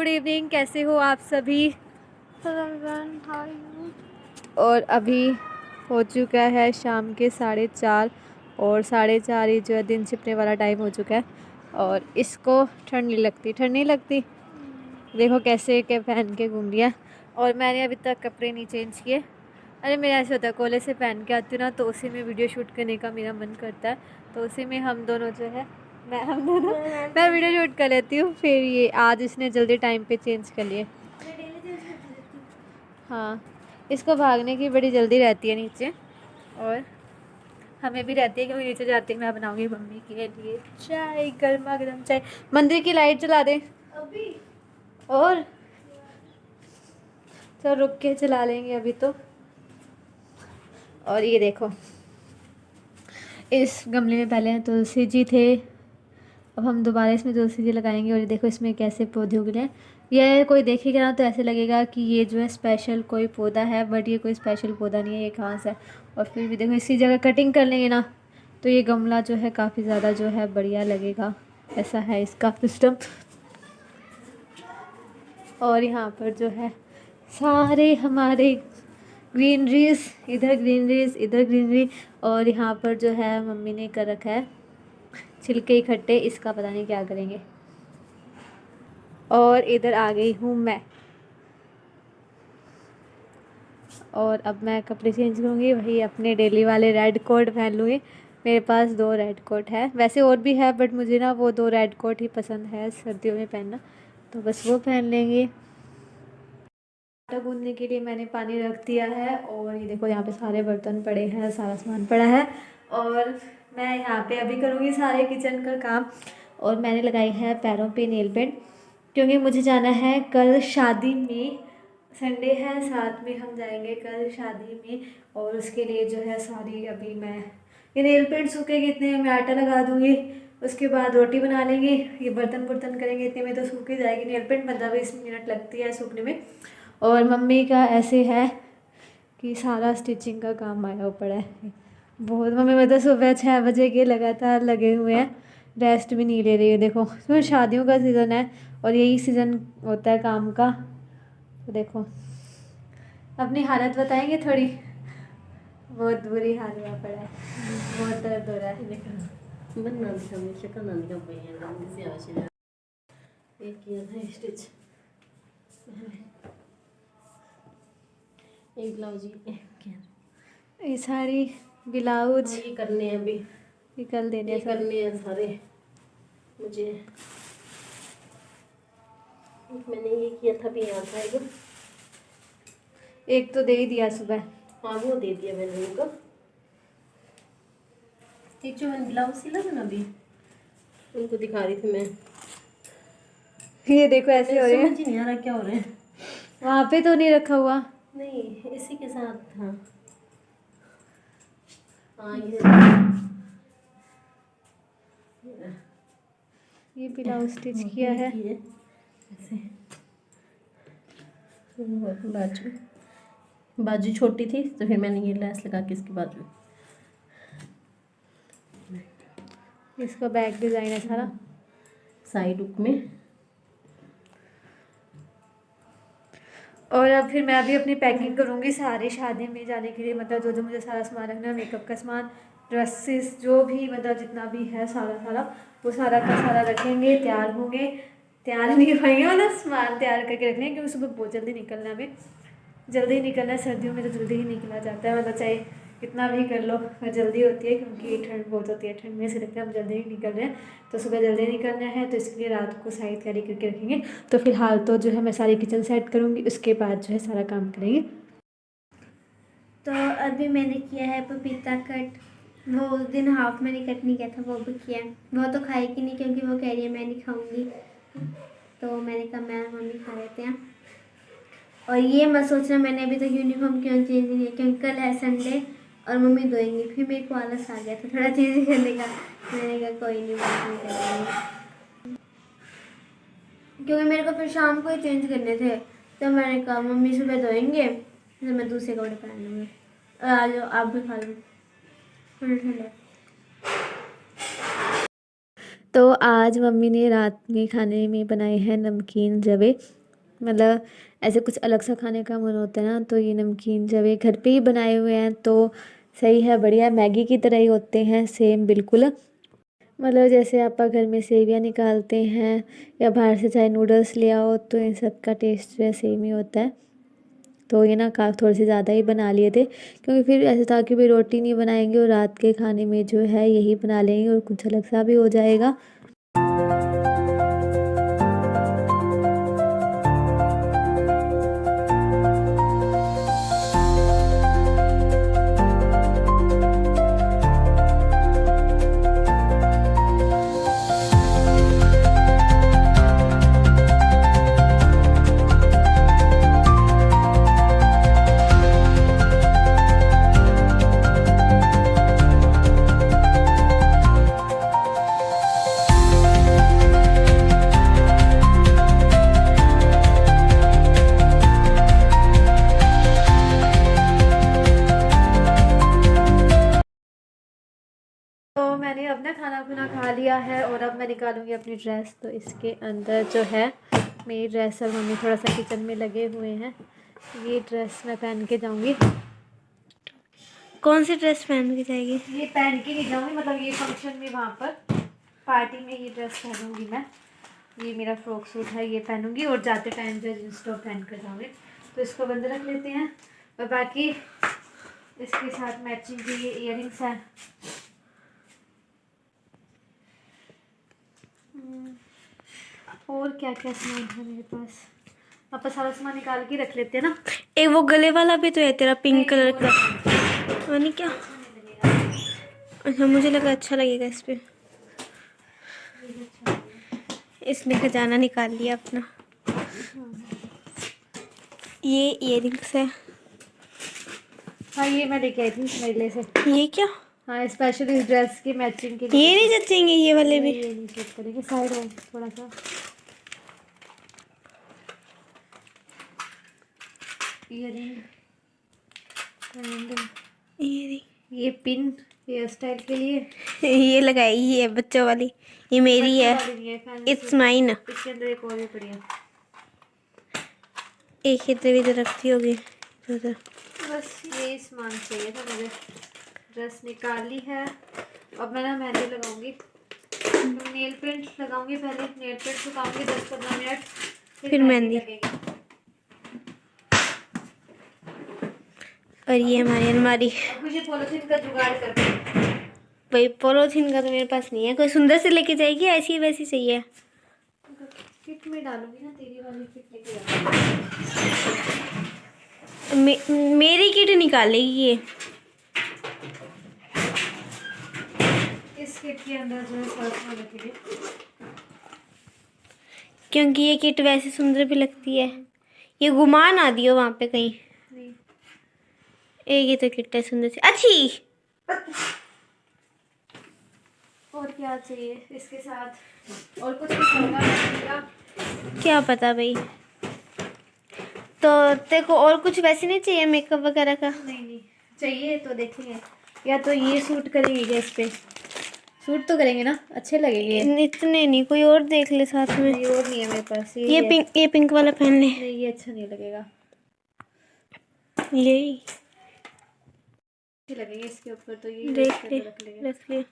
Good evening, कैसे हो आप सभी। और अभी हो चुका है शाम के 4:30 और 4:30 ही जो है दिन छिपने वाला टाइम हो चुका है। और इसको ठंड नहीं लगती। देखो कैसे क्या पहन के घूम लिया। और मैंने अभी तक कपड़े नहीं चेंज किए। अरे मेरा ऐसे होता है, कॉलेज से पहन के आती हूँ ना, तो उसी में वीडियो शूट करने का मेरा मन करता है। तो उसी में हम दोनों जो है मैं वीडियो शूट कर लेती हूँ। फिर ये आज इसने जल्दी टाइम पे चेंज कर लिए। हाँ, इसको भागने की बड़ी जल्दी रहती है नीचे, और हमें भी रहती है क्योंकि नीचे जाती मैं बनाऊंगी मम्मी के लिए चाय, गर्मा गर्म चाय। मंदिर की लाइट जला दे अभी, और चलो रुक के चला लेंगे अभी तो। और ये देखो, इस गमले में पहले तुलसी जी थे, अब हम दोबारा इसमें तुलसी जी लगाएंगे। और ये देखो इसमें कैसे पौधे उग रहे हैं। ये कोई देखेगा ना तो ऐसे लगेगा कि ये जो है स्पेशल कोई पौधा है, बट ये कोई स्पेशल पौधा नहीं है, ये घास है। और फिर भी देखो इसी जगह कटिंग कर लेंगे ना तो ये गमला जो है काफ़ी ज़्यादा जो है बढ़िया लगेगा। ऐसा है इसका सिस्टम। और यहाँ पर जो है सारे हमारे ग्रीनरीज, इधर ग्रीनरीज इधर ग्रीनरी। और यहाँ पर जो है मम्मी ने कर रखा है छिलके इकट्ठे, इसका पता नहीं क्या करेंगे। और इधर आ गई हूँ मैं, और अब मैं कपड़े चेंज करूँगी, वही अपने डेली वाले रेड कोट पहन लूँगी। मेरे पास 2 रेड कोट है, वैसे और भी है बट मुझे ना वो 2 रेड कोट ही पसंद है सर्दियों में पहनना, तो बस वो पहन लेंगे। आटा गूंदने के लिए मैंने पानी रख दिया है। और ये देखो यहाँ पे सारे बर्तन पड़े हैं, सारा सामान पड़ा है। और मैं यहाँ पे अभी करूँगी सारे किचन का काम। और मैंने लगाई है पैरों पे नेल पेंट, क्योंकि मुझे जाना है कल शादी में। संडे है, साथ में हम जाएंगे कल शादी में। और उसके लिए जो है सारी अभी मैं ये नेल पेंट सूखेगी इतने में, मैं आटा लगा दूँगी। उसके बाद रोटी बना लेंगे, ये बर्तन करेंगे, इतने में तो सूख ही जाएगी। नेल पेंट 15-20 मिनट लगती है सूखने में। और मम्मी का ऐसे है कि सारा स्टिचिंग का काम आया पड़ा है बहुत। मम्मी मतलब सुबह 6 बजे के लगातार लगे हुए हैं, रेस्ट भी नहीं ले रही है। देखो फिर शादियों का सीज़न है और यही सीज़न होता है काम का। तो देखो अपनी हालत बताएंगे थोड़ी, बहुत बुरी हाल हुआ पड़ा है, बहुत दर्द हो रहा है। स्टिच एक ब्लाउज ये साड़ी ब्लाउज ये करने हैं, अभी निकल देने ये करने हैं सारे मुझे। मैंने ये किया था भी, यहाँ था एक तो दे ही दिया सुबह। हाँ वो दे दिया मैंने उनको। एक जो मैंने ब्लाउज सिला था ना अभी, उनको दिखा रही थी मैं। ये देखो ऐसे हो रहे हैं, समझ ही नहीं आ रहा क्या हो रहा है। वहाँ पे तो नहीं रखा हुआ, नहीं इसी के साथ था। हाँ ये ब्लाउज स्टिच किया है। ऐसे बाजू छोटी थी तो फिर मैंने ये लेस लगा के इसकी बाजू। इसका बैक डिज़ाइन है सारा साइड हुक में। और अब फिर मैं भी अपनी पैकिंग करूँगी सारी शादी में जाने के लिए। मतलब जो जो मुझे सारा सामान रखना है, मेकअप का सामान, ड्रेसेस, जो भी मतलब जितना भी है सारा वो सारा का सारा रखेंगे। तैयार होंगे, तैयार नहीं होंगे मतलब सामान तैयार करके रख लेंगे, क्योंकि सुबह बहुत जल्दी निकलना है हमें। जल्दी निकलना है, सर्दियों में तो जल्दी ही निकला जाता है, मतलब चाहे कितना भी कर लो जल्दी होती है, क्योंकि ठंड बहुत होती है। ठंड में से लगता है हम जल्दी ही निकल रहे हैं, तो सुबह जल्दी निकलना है, तो इसके लिए रात को सारी तैयारी करके रखेंगे। तो फिलहाल तो जो है मैं सारी किचन सेट करूँगी, उसके बाद जो है सारा काम करेंगे। तो अभी मैंने किया है पपीता कट। वो उस दिन हाफ मैंने कट नहीं किया था, वो भी किया। वो तो खाएगी नहीं क्योंकि वो कह रही है मैं नहीं खाऊंगी, तो मैंने कहा मैं और मम्मी खा लेते हैं। और ये मत सोचना मैंने अभी तक यूनिफॉर्म क्यों चेंज नहीं किया, क्योंकि कल है संडे और मम्मी धोएंगी। फिर मेरे को आलस आ गया था थोड़ा चेंज करने का। मैंने कहा कोई नहीं, बात नहीं करेंगे, क्योंकि मेरे को फिर शाम को ही चेंज करने थे। तो मैंने कहा मम्मी सुबह धोएंगे तो मैं दूसरे कपड़े पहन लूँगी। आ जाओ आप भी खा लो। तो आज मम्मी ने रात में खाने में बनाए हैं नमकीन जवे। मतलब ऐसे कुछ अलग सा खाने का मन होता है ना, तो ये नमकीन जवे घर पे ही बनाए हुए हैं तो सही है, बढ़िया। मैगी की तरह ही होते हैं सेम बिल्कुल। मतलब जैसे आप घर में सेवियाँ निकालते हैं या बाहर से चाहे नूडल्स ले आओ, तो इन सब का टेस्ट जो है सेम ही होता है। तो ये ना थोड़े से ज़्यादा ही बना लिए थे, क्योंकि फिर ऐसा था कि भाई रोटी नहीं बनाएंगे और रात के खाने में जो है यही बना लेंगे और कुछ अलग सा भी हो जाएगा। तो मैंने अपना खाना खुना खा लिया है और अब मैं निकालूंगी अपनी ड्रेस। तो इसके अंदर जो है मेरी ड्रेस, और मम्मी थोड़ा सा किचन में लगे हुए हैं। ये ड्रेस मैं पहन के जाऊंगी। कौन सी ड्रेस पहन के जाएगी? ये पहन के नहीं जाऊंगी, मतलब ये फंक्शन में वहाँ पर पार्टी में ये ड्रेस पहनूंगी मैं। ये मेरा फ्रॉक सूट है, ये पहनूंगी और जाते टाइम जो जींस टॉप पहन कर जाऊँगी। तो इसको बंद रख लेते हैं। और बाकी इसके साथ मैचिंग की ये इयररिंग्स हैं। और क्या क्या सामान है मेरे पास, आप सारा सामान निकाल के रख लेते हैं ना। एक वो गले वाला भी तो है तेरा, पिंक कलर का। वो नहीं क्या? अच्छा, मुझे लगा अच्छा लगेगा इस पे। इसने खजाना निकाल लिया अपना। ये इयररिंग्स है। हाँ, ये मैं लेके आई थी मेरे से। ये क्या? हाँ, स्पेशल इस ड्रेस की मैचिंग के लिए। ये नहीं जचेंगे ये वाले भी? ये नहीं चेक करेंगे, साइड हो थोड़ा सा। इयररिंग, ये पिन हेयर स्टाइल के लिए। ये लगाई, ये बच्चों वाली, ये मेरी है। It's mine. इसके अंदर एक और भी पड़ी है। एक इधर इधर रखती होगी इधर। बस ये सामान चाहिए था मुझे। ड्रेस निकाल ली है। अब मैं ना मेहंदी लगाऊंगी, नेल पेंट लगाऊंगी। पहले नेल पेंट सुखाऊंगी 10-15 मिनट, फिर मेहंदी। लगेगी। और ये हमारी अलमारी। मुझे पॉलिथीन का जुगाड़ करके। भाई पॉलिथीन का तो मेरे पास नहीं है। कोई सुंदर से लेके जाएगी, ऐसी वैसी चाहिए? किट में डालूंगी ना, तेरी वाली किट लेके मेरी किट निकालेगी ये। इस किट के अंदर जो है पर्स में रखेंगे, क्योंकि ये किट वैसे सुंदर भी लगती है। ये घुमा ना दियो वहाँ पे कहीं। नहीं। एक ये तो किट है सुंदर सी, अच्छी। और क्या चाहिए इसके साथ? और कुछ होगा क्या पता भाई। तो तेरे को और कुछ वैसे नहीं चाहिए मेकअप वगैरह का? नहीं चाहिए तो देखेंगे। या तो ये सूट करेंगे क्या इस पे? सूट तो करेंगे ना, अच्छे लगेंगे। इतने नहीं, कोई और देख ले साथ में। नहीं, और नहीं है मेरे पास। ये पिंक वाला पहन ले। नहीं, ये अच्छा नहीं लगेगा। यही अच्छे लगेंगे इसके ऊपर, तो ये देख ले, रख ले।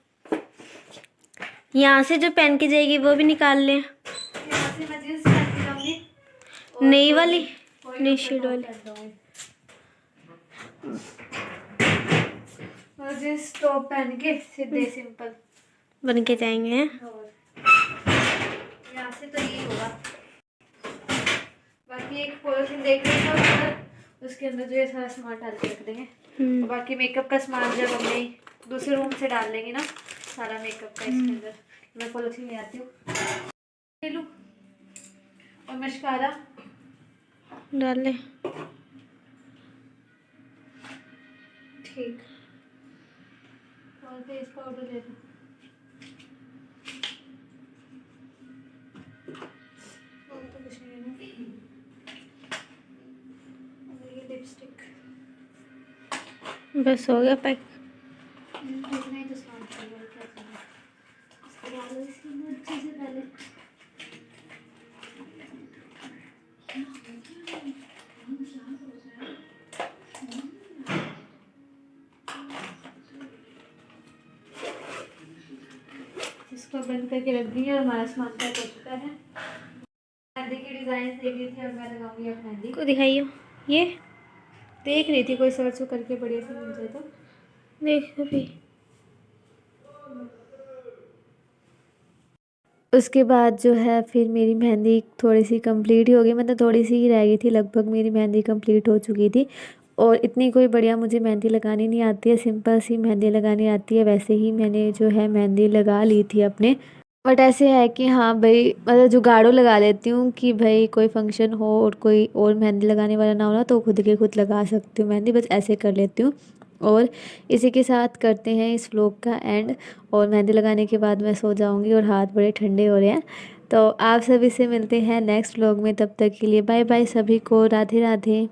यहाँ से जो पहन के जाएगी वो भी निकाल ले। यहाँ से मैं जींस पहन के जाऊंगी, नई वाली, नई शेड वाली। और जींस टॉप पहन के सीधे सिंपल बन के जाएंगे हैं। और यहाँ से तो यही होगा। बाकी एक पॉलिथीन देख लेंगे, उसके अंदर जो है सारा सामान डाल के रख देंगे। और बाकी मेकअप का सामान जब हमने दूसरे रूम से डाल लेंगे ना, सारा मेकअप का इसके अंदर। मैं पॉलिथीन ले आती हूँ, ले लूँ। और मस्कारा डाल ले। ठीक। और फेस पाउडर ले लो। और तो कुछ नहीं है। और ये लिपस्टिक। बस हो गया पैक। देखना ही तो सामान चाहिए, क्या चाहिए इसके बाद इसी में। बंद करके रख दी है और हमारा सामान पैक हो चुका है। मेहंदी की डिज़ाइन देख रही थी, अब मैं लगाऊंगी अब मेहंदी। को दिखाइयो, ये देख रही थी कोई सर्च करके बढ़िया से मिल जाए तो। देख अभी। उसके बाद जो है फिर मेरी मेहंदी थोड़ी सी कंप्लीट ही हो गई, मतलब थोड़ी सी ही रह गई थी, लगभग मेरी मेहंदी कंप्लीट हो चुकी थी। और इतनी कोई बढ़िया मुझे मेहंदी लगानी नहीं आती है, सिंपल सी मेहंदी लगानी आती है। वैसे ही मैंने जो है मेहंदी लगा ली थी अपने। बट ऐसे है कि हाँ भाई, मतलब जुगाड़ों लगा लेती हूँ कि भाई कोई फंक्शन हो और कोई और मेहंदी लगाने वाला ना हो ना, तो खुद के खुद लगा सकती हूँ मेहंदी, बस ऐसे कर लेती हूँ। और इसी के साथ करते हैं इस व्लॉग का एंड। और मेहंदी लगाने के बाद मैं सो जाऊँगी और हाथ बड़े ठंडे हो रहे हैं। तो आप सभी से मिलते हैं नेक्स्ट व्लॉग में, तब तक के लिए बाय बाय सभी को, राधे राधे।